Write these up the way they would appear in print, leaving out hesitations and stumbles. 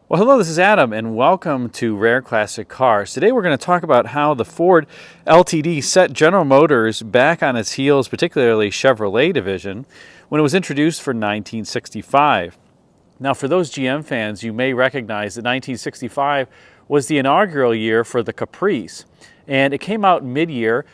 Well, hello, this is Adam, and welcome to Rare Classic Cars. Today we're going to talk about how the Ford LTD set General Motors back on its heels, particularly Chevrolet division, when it was introduced for 1965. Now, for those GM fans, you may recognize that 1965 was the inaugural year for the Caprice, and it came out mid-year.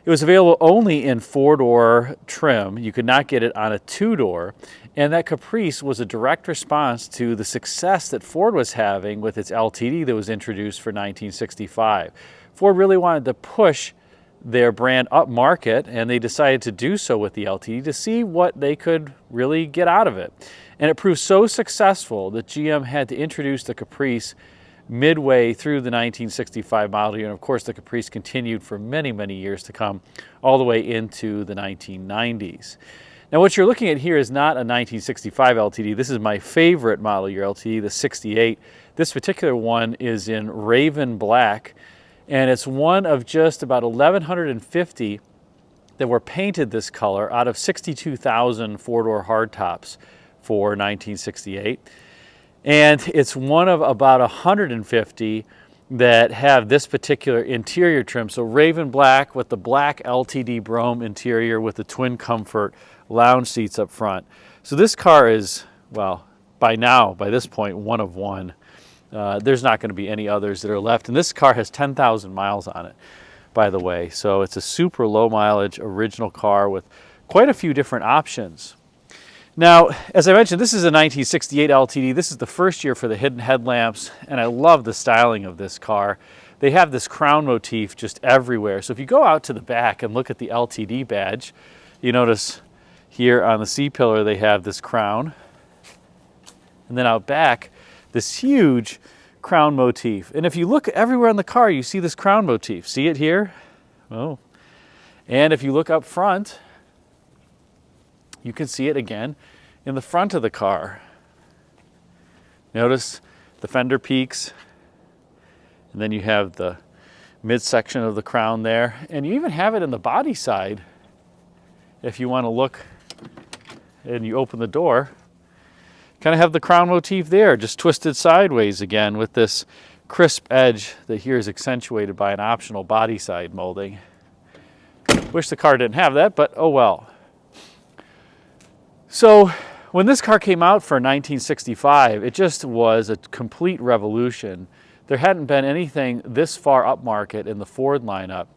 It was available only in four-door trim. You could not get it on a two-door. And that Caprice was a direct response to the success that Ford was having with its LTD that was introduced for 1965. Ford really wanted to push their brand up market, and they decided to do so with the LTD to see what they could really get out of it. And it proved so successful that GM had to introduce the Caprice midway through the 1965 model year, and of course the Caprice continued for many, many years to come, all the way into the 1990s. Now what you're looking at here is not a 1965 LTD. This is my favorite model year LTD, the 68. This particular one is in Raven Black, and it's one of just about 1,150 that were painted this color out of 62,000 four-door hardtops for 1968. And it's one of about 150 that have this particular interior trim. So Raven Black with the black LTD Brougham interior with the twin comfort lounge seats up front. So this car is, well, by this point, one of one. There's not going to be any others that are left. And this car has 10,000 miles on it, by the way. So it's a super low mileage original car with quite a few different options. Now, as I mentioned, this is a 1968 LTD. This is the first year for the hidden headlamps, and I love the styling of this car. They have this crown motif just everywhere. So if you go out to the back and look at the LTD badge, you notice here on the C-pillar they have this crown. And then out back, this huge crown motif. And if you look everywhere on the car, you see this crown motif. See it here? Oh. And if you look up front, you can see it again in the front of the car. Notice the fender peaks, and then you have the midsection of the crown there, and you even have it in the body side. If you want to look and you open the door, kind of have the crown motif there, just twisted sideways again with this crisp edge that here is accentuated by an optional body side molding. Wish the car didn't have that, but oh well. So when this car came out for 1965, it just was a complete revolution. There hadn't been anything this far upmarket in the Ford lineup.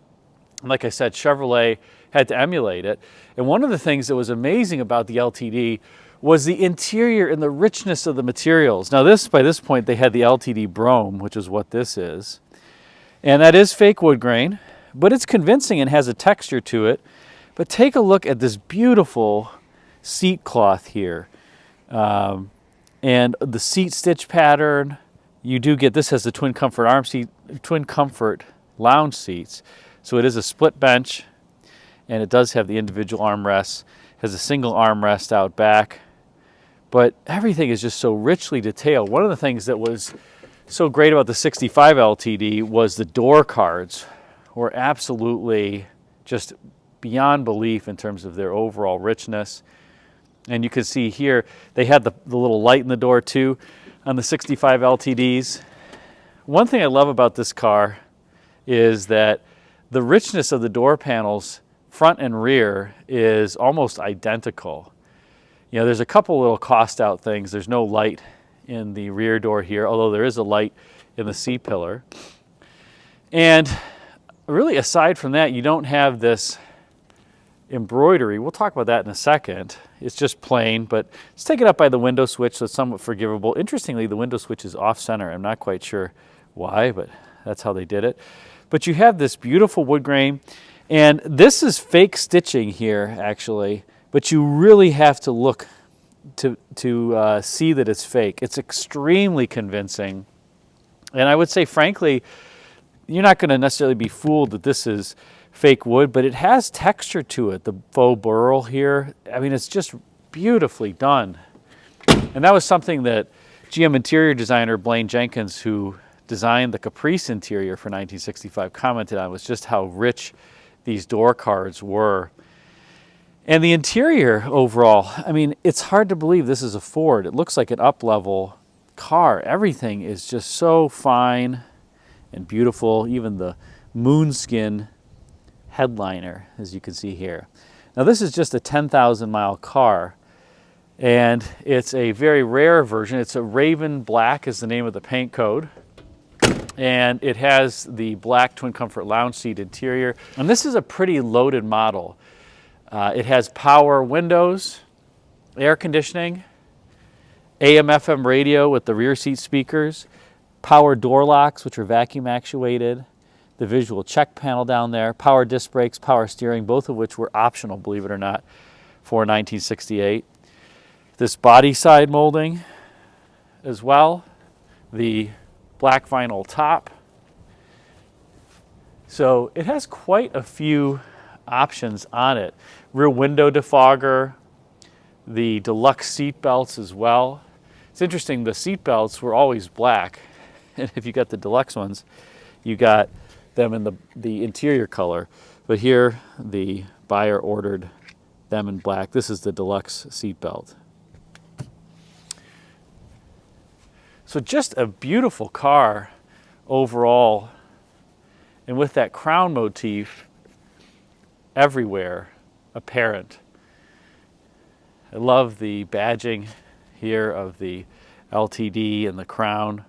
Like I said, Chevrolet had to emulate it. And one of the things that was amazing about the LTD was the interior and the richness of the materials. Now by this point, they had the LTD Brougham, which is what this is. And that is fake wood grain, but it's convincing and has a texture to it. But take a look at this beautiful seat cloth here, and the seat stitch pattern. You do get, this has the twin comfort lounge seats, so it is a split bench, and it does have the individual armrests, has a single armrest out back, but everything is just so richly detailed. One of the things that was so great about the 65 LTD was the door cards were absolutely just beyond belief in terms of their overall richness. And you can see here, they had the little light in the door too on the 65 LTDs. One thing I love about this car is that the richness of the door panels, front and rear, is almost identical. You know, there's a couple little cost out things. There's no light in the rear door here, although there is a light in the C-pillar. And really, aside from that, you don't have this embroidery. We'll talk about that in a second. It's just plain, but it's taken up by the window switch, so it's somewhat forgivable. Interestingly, the window switch is off center. I'm not quite sure why, but that's how they did it. But you have this beautiful wood grain, and this is fake stitching here, actually, but you really have to look to see that it's fake. It's extremely convincing, and I would say, frankly, you're not going to necessarily be fooled that this is fake wood, but it has texture to it. The faux burl here, I mean, it's just beautifully done. And that was something that GM interior designer Blaine Jenkins, who designed the Caprice interior for 1965, commented on, was just how rich these door cards were. And the interior overall, I mean, it's hard to believe this is a Ford. It looks like an up-level car, everything is just so fine and beautiful. Even the moonskin headliner, as you can see here. Now this is just a 10,000 mile car, and it's a very rare version. It's a Raven Black is the name of the paint code. And it has the black twin comfort lounge seat interior. And this is a pretty loaded model. It has power windows, air conditioning, AM/FM radio with the rear seat speakers, power door locks, which are vacuum actuated, the visual check panel down there, power disc brakes, power steering, both of which were optional, believe it or not, for 1968. This body side molding as well, the black vinyl top. So it has quite a few options on it. Rear window defogger, the deluxe seat belts as well. It's interesting, the seat belts were always black. And if you got the deluxe ones, you got them in the interior color. But here, the buyer ordered them in black. This is the deluxe seat belt. So just a beautiful car overall, and with that crown motif everywhere apparent. I love the badging here of the LTD and the crown,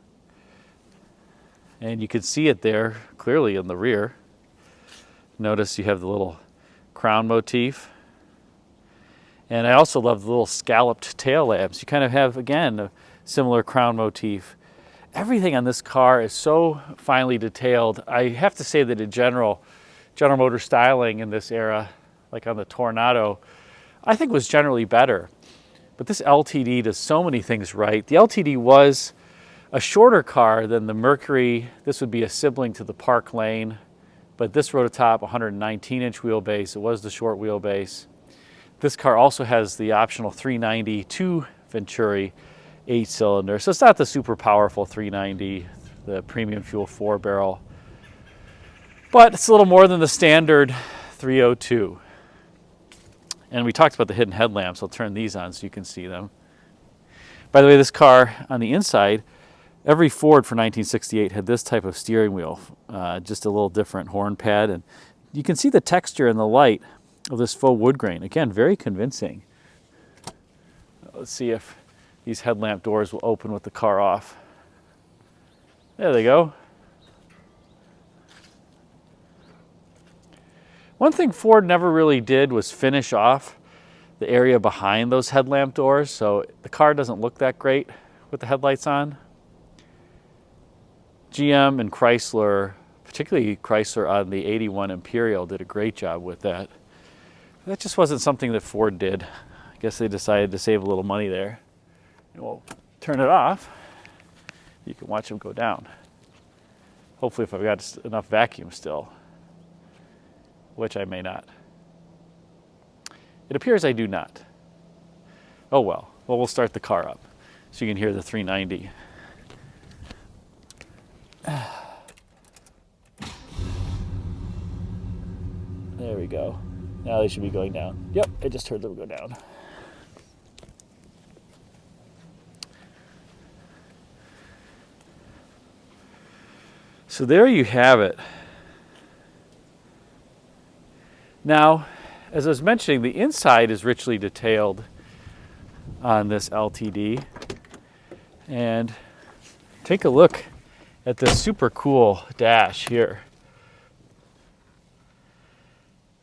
and you can see it there clearly in the rear. Notice you have the little crown motif, and I also love the little scalloped tail lamps. You kind of have, again, a similar crown motif. Everything on this car is so finely detailed. I have to say that in General Motors styling in this era, like on the Tornado, I think was generally better. But this LTD does so many things right. The LTD was a shorter car than the Mercury. This would be a sibling to the Park Lane, but this rode atop 119-inch wheelbase. It was the short wheelbase. This car also has the optional 392 Venturi 8-cylinder. So it's not the super powerful 390, the premium fuel 4-barrel, but it's a little more than the standard 302. And we talked about the hidden headlamps. I'll turn these on so you can see them. By the way, this car on the inside, every Ford for 1968 had this type of steering wheel, just a little different horn pad. And you can see the texture in the light of this faux wood grain. Again, very convincing. Let's see if these headlamp doors will open with the car off. There they go. One thing Ford never really did was finish off the area behind those headlamp doors, so the car doesn't look that great with the headlights on. GM and Chrysler, particularly Chrysler on the 81 Imperial, did a great job with that. That just wasn't something that Ford did. I guess they decided to save a little money there. And we'll turn it off. You can watch them go down. Hopefully if I've got enough vacuum still, which I may not. It appears I do not. Oh well. Well, we'll start the car up so you can hear the 390. There we go. Now they should be going down. Yep, I just heard them go down. So there you have it. Now, as I was mentioning, the inside is richly detailed on this LTD. And take a look at this super cool dash here.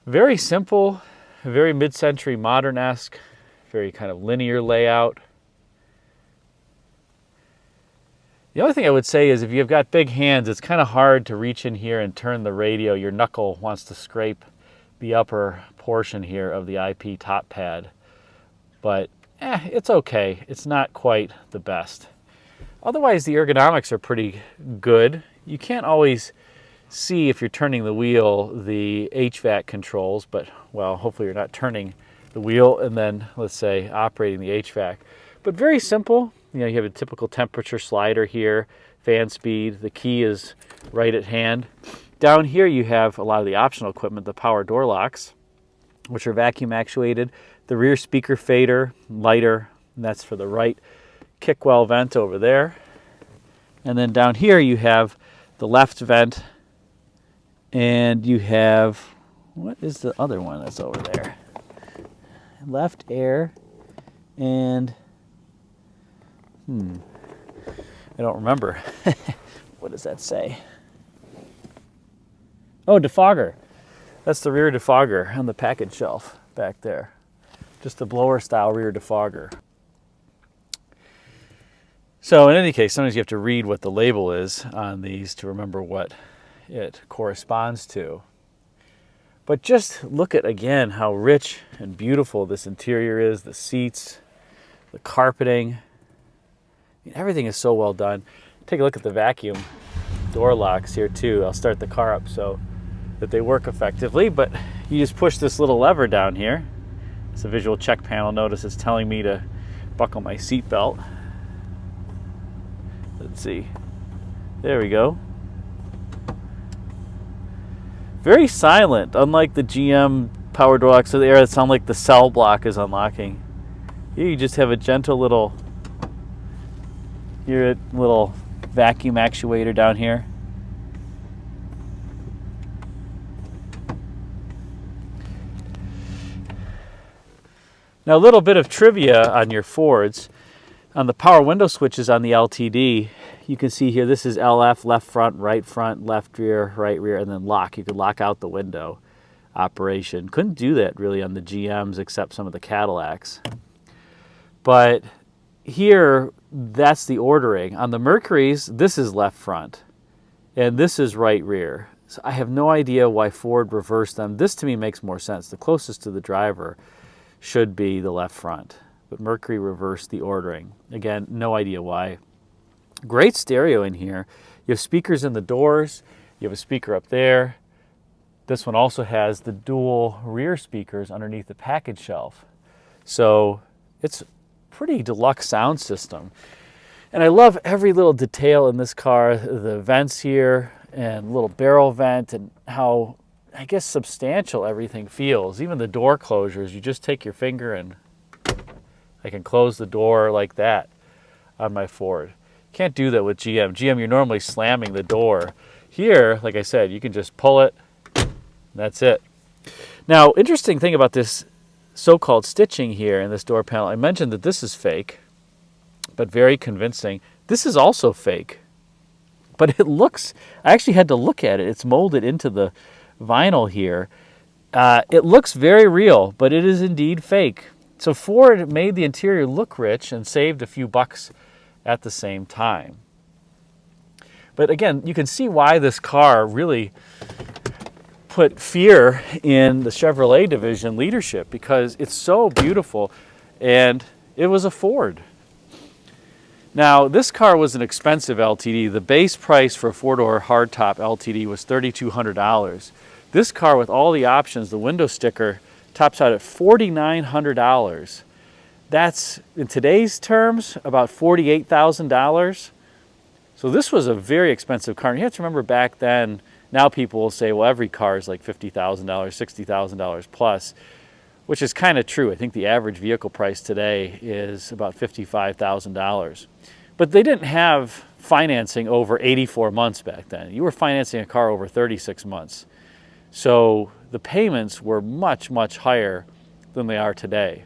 Very simple, very mid-century modern-esque, very kind of linear layout. The only thing I would say is if you've got big hands, it's kind of hard to reach in here and turn the radio. Your knuckle wants to scrape the upper portion here of the IP top pad. But it's okay. It's not quite the best. Otherwise, the ergonomics are pretty good. You can't always see if you're turning the wheel the HVAC controls, but well, hopefully you're not turning the wheel and then, let's say, operating the HVAC. But very simple. You know, you have a typical temperature slider here, fan speed, the key is right at hand. Down here you have a lot of the optional equipment, the power door locks, which are vacuum actuated, the rear speaker fader, lighter, and that's for the right kick well vent over there. And then down here you have the left vent, and you have, what is the other one that's over there? Left air, and I don't remember. What does that say? Oh, defogger. That's the rear defogger on the package shelf back there. Just a blower style rear defogger. So in any case, sometimes you have to read what the label is on these to remember what it corresponds to. But just look at, again, how rich and beautiful this interior is, the seats, the carpeting. I mean, everything is so well done. Take a look at the vacuum door locks here too. I'll start the car up so that they work effectively, but you just push this little lever down here. It's a visual check panel. Notice it's telling me to buckle my seat belt. Let's see. There we go. Very silent, unlike the GM power door locks of the era that sound like the cell block is unlocking. Here you just have a gentle little vacuum actuator down here. Now, a little bit of trivia on your Fords. On the power window switches on the LTD, you can see here, this is LF, left front, left rear, right rear, and then lock. You could lock out the window operation. Couldn't do that really on the GMs except some of the Cadillacs. But here, that's the ordering. On the Mercuries, this is left front, and this is right rear. So I have no idea why Ford reversed them. This to me makes more sense. The closest to the driver should be the left front, but Mercury reversed the ordering. Again, no idea why. Great stereo in here. You have speakers in the doors. You have a speaker up there. This one also has the dual rear speakers underneath the package shelf. So it's pretty deluxe sound system. And I love every little detail in this car, the vents here and little barrel vent, and how, I guess, substantial everything feels. Even the door closures, you just take your finger and I can close the door like that on my Ford. Can't do that with GM. GM, you're normally slamming the door. Here, like I said, you can just pull it, and that's it. Now, interesting thing about this so-called stitching here in this door panel, I mentioned that this is fake, but very convincing. This is also fake, but it looks, I actually had to look at it. It's molded into the vinyl here. It looks very real, but it is indeed fake. So Ford made the interior look rich and saved a few bucks at the same time. But again, you can see why this car really put fear in the Chevrolet division leadership, because it's so beautiful and it was a Ford. Now, this car was an expensive LTD. The base price for a four-door hardtop LTD was $3,200. This car, with all the options, the window sticker, tops out at $4,900. That's, in today's terms, about $48,000. So this was a very expensive car. And you have to remember back then, now people will say, well, every car is like $50,000, $60,000 plus, which is kind of true. I think the average vehicle price today is about $55,000. But they didn't have financing over 84 months back then. You were financing a car over 36 months. So the payments were much, much higher than they are today.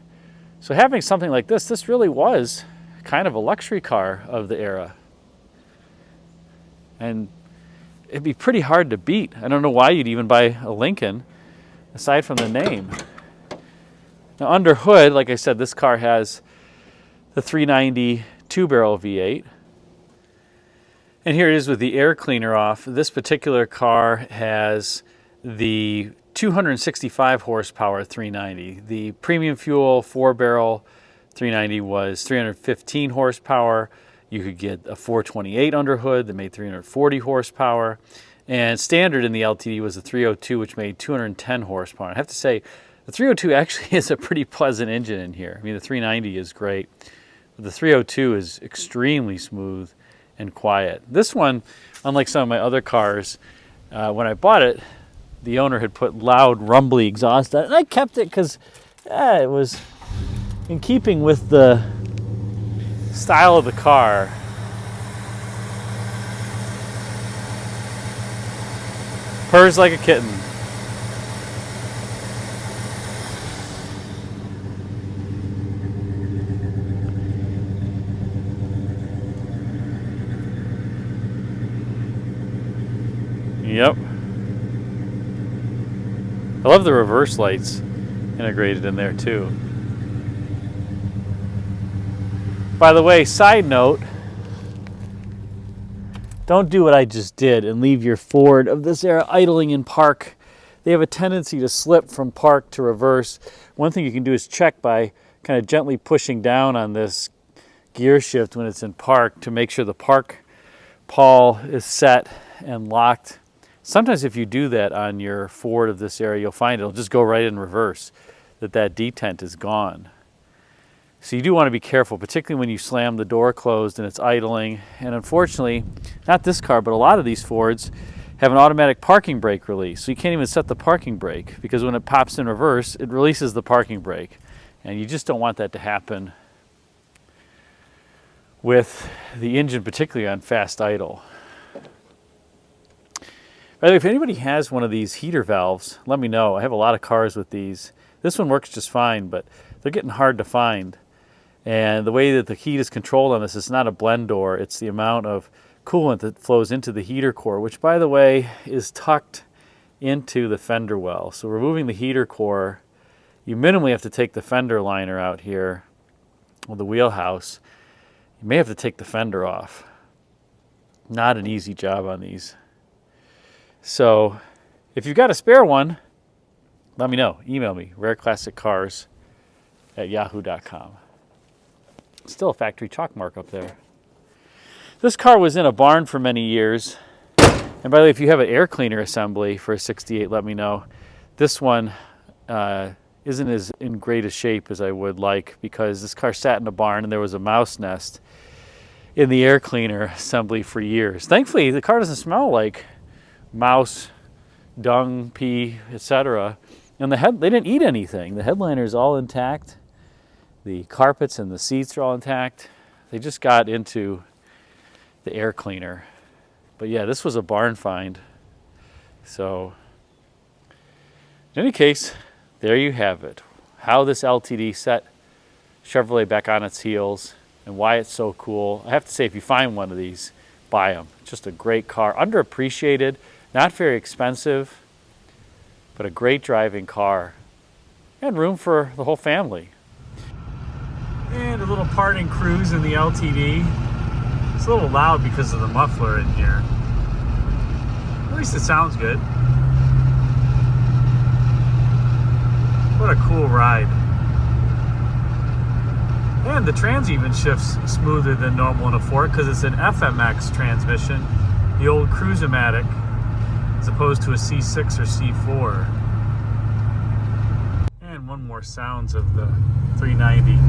So having something like this really was kind of a luxury car of the era. And it'd be pretty hard to beat. I don't know why you'd even buy a Lincoln, aside from the name. Now under hood, like I said, this car has the 390 two-barrel V8. And here it is with the air cleaner off. This particular car has the 265 horsepower 390. The premium fuel 4-barrel 390 was 315 horsepower. You could get a 428 under hood that made 340 horsepower. And standard in the LTD was the 302, which made 210 horsepower. I have to say, the 302 actually is a pretty pleasant engine in here. I mean, the 390 is great, but the 302 is extremely smooth and quiet. This one, unlike some of my other cars, when I bought it, the owner had put loud, rumbly exhaust on it, and I kept it because it was in keeping with the style of the car. Purrs like a kitten. Yep. I love the reverse lights integrated in there too. By the way, side note, don't do what I just did and leave your Ford of this era idling in park. They have a tendency to slip from park to reverse. One thing you can do is check by kind of gently pushing down on this gear shift when it's in park to make sure the park pawl is set and locked. Sometimes if you do that on your Ford of this era, you'll find it'll just go right in reverse, that detent is gone. So you do want to be careful, particularly when you slam the door closed and it's idling. And unfortunately, not this car, but a lot of these Fords have an automatic parking brake release. So you can't even set the parking brake because when it pops in reverse, it releases the parking brake. And you just don't want that to happen with the engine, particularly on fast idle. By the way, if anybody has one of these heater valves, let me know. I have a lot of cars with these. This one works just fine, but they're getting hard to find. And the way that the heat is controlled on this, it's not a blend door. It's the amount of coolant that flows into the heater core, which, by the way, is tucked into the fender well. So removing the heater core, you minimally have to take the fender liner out here, or the wheelhouse. You may have to take the fender off. Not an easy job on these. So if you've got a spare one, let me know. Email me, rareclassiccars@yahoo.com. Still a factory chalk mark up there. This car was in a barn for many years. And by the way, if you have an air cleaner assembly for a 68, let me know. This one isn't as in great a shape as I would like because this car sat in a barn and there was a mouse nest in the air cleaner assembly for years. Thankfully, the car doesn't smell like mouse, dung, pee, etc. And they didn't eat anything. The headliner is all intact. The carpets and the seats are all intact. They just got into the air cleaner. But yeah, this was a barn find. So in any case, there you have it. How this LTD set Chevrolet back on its heels and why it's so cool. I have to say, if you find one of these, buy them. Just a great car. Underappreciated. Not very expensive, but a great driving car and room for the whole family. And a little parting cruise in the LTD. It's a little loud because of the muffler in here. At least it sounds good. What a cool ride. And the trans even shifts smoother than normal in a Ford because it's an FMX transmission, the old Cruise-O-Matic, as opposed to a C6 or C4. And one more sounds of the 390.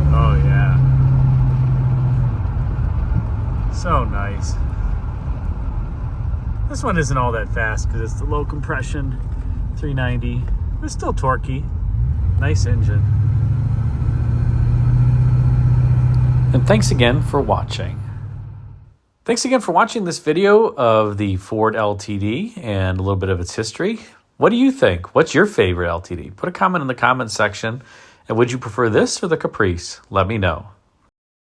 Oh yeah. So nice. This one isn't all that fast because it's the low compression 390. It's still torquey. Nice engine. And thanks again for watching. Thanks again for watching this video of the Ford LTD and a little bit of its history. What do you think? What's your favorite LTD? Put a comment in the comment section. And would you prefer this or the Caprice? Let me know.